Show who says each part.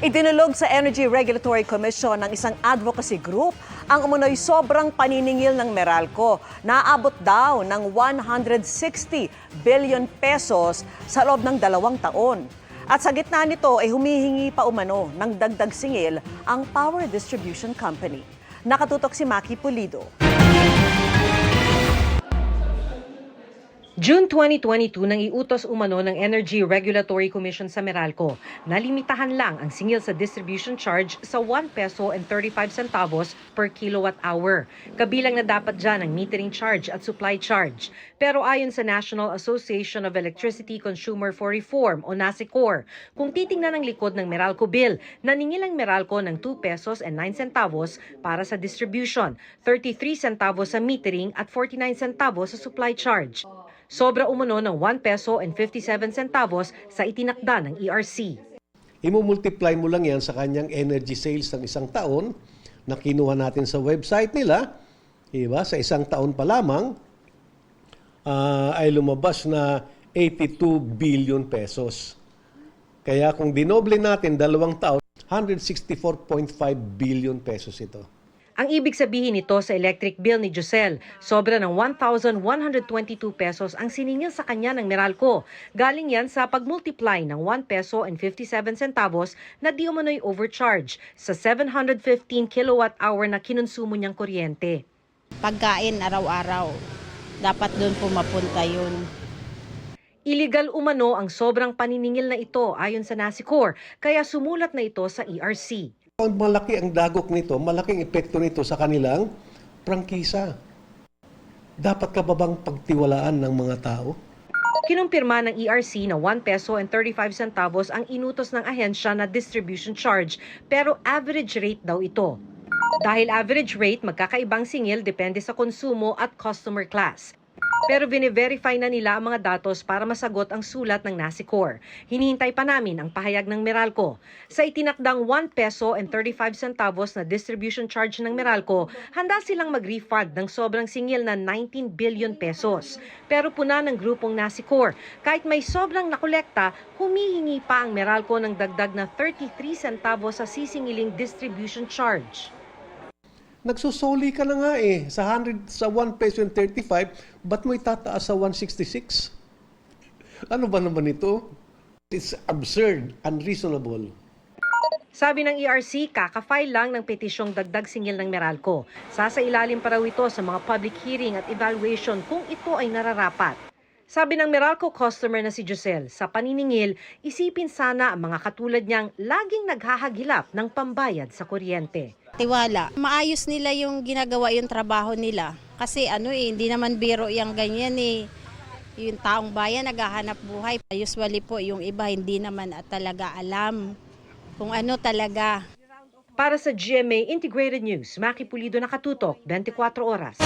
Speaker 1: Idinulog sa Energy Regulatory Commission ng isang advocacy group ang umunoy sobrang paniningil ng Meralco. Naabot daw ng 160 billion pesos sa loob ng 2 taon. At sa gitna nito ay humihingi pa umano ng dagdag singil ang Power Distribution Company. Nakatutok si Maki Pulido.
Speaker 2: June 2022 nang iutos umano ng Energy Regulatory Commission sa Meralco na limitahan lang ang singil sa distribution charge sa 1 peso and 35 centavos per kilowatt hour. Kabilang na dapat dyan ang metering charge at supply charge. Pero ayon sa National Association of Electricity Consumer for Reform o NASECOR, kung titingnan ang likod ng Meralco bill, naningil ang Meralco ng 2 pesos and 9 centavos para sa distribution, 33 centavos sa metering at 49 centavos sa supply charge. Sobra umano ng 1 peso and 57 centavos sa itinakda ng ERC.
Speaker 3: Imumultiply mo lang yan sa kanyang energy sales ng isang taon na kinuha natin sa website nila. Diba? Sa isang taon pa lamang ay lumabas na 82 billion pesos. Kaya kung dinoble natin 2 taon, 164.5 billion pesos ito.
Speaker 2: Ang ibig sabihin nito sa electric bill ni Josel, sobra ng 1,122 pesos ang siningil sa kanya ng Meralco. Galing yan sa pagmultiply ng 1 peso and 57 centavos na di umano'y overcharge sa 715 kilowatt hour na kinonsumo niyang kuryente.
Speaker 4: Pagkain araw-araw, dapat doon po mapunta yun.
Speaker 2: Illegal umano ang sobrang paniningil na ito ayon sa NASECOR, kaya sumulat na ito sa ERC.
Speaker 3: Malaki ang dagok nito, malaking epekto nito sa kanilang prangkisa. Dapat ka ba bang pagtiwalaan ng mga tao?
Speaker 2: Kinumpirma ng ERC na 1 peso and 35 centavos ang inutos ng ahensya na distribution charge, pero average rate daw ito. Dahil average rate, magkakaibang singil depende sa konsumo at customer class. Pero bine-verify na nila ang mga datos para masagot ang sulat ng NASECOR. Hinihintay pa namin ang pahayag ng Meralco. Sa itinakdang 1 peso and 35 centavos na distribution charge ng Meralco, handa silang mag-refund ng sobrang singil na 19 billion pesos. Pero puna ng grupong NASECOR, kahit may sobrang nakolekta, humihingi pa ang Meralco ng dagdag na 33 centavos sa sisingiling distribution charge.
Speaker 3: Nagsusoli ka na nga sa 1 peso and 35, ba't mo itataas sa 166? Ano ba naman ito? It's absurd, unreasonable.
Speaker 2: Sabi ng ERC, kaka-file lang ng petisyong dagdag singil ng Meralco. Sasailalim pa raw ito sa mga public hearing at evaluation kung ito ay nararapat. Sabi ng Meralco customer na si Josel, sa paniningil, isipin sana ang mga katulad niyang laging naghahagilap ng pambayad sa kuryente.
Speaker 4: Tiwala. Maayos nila yung ginagawa yung trabaho nila. Kasi hindi naman biro yung ganyan Yung taong bayan naghahanap buhay. Usually po yung iba hindi naman talaga alam kung ano talaga.
Speaker 2: Para sa GMA Integrated News, Maki Pulido, Nakatutok, 24 oras.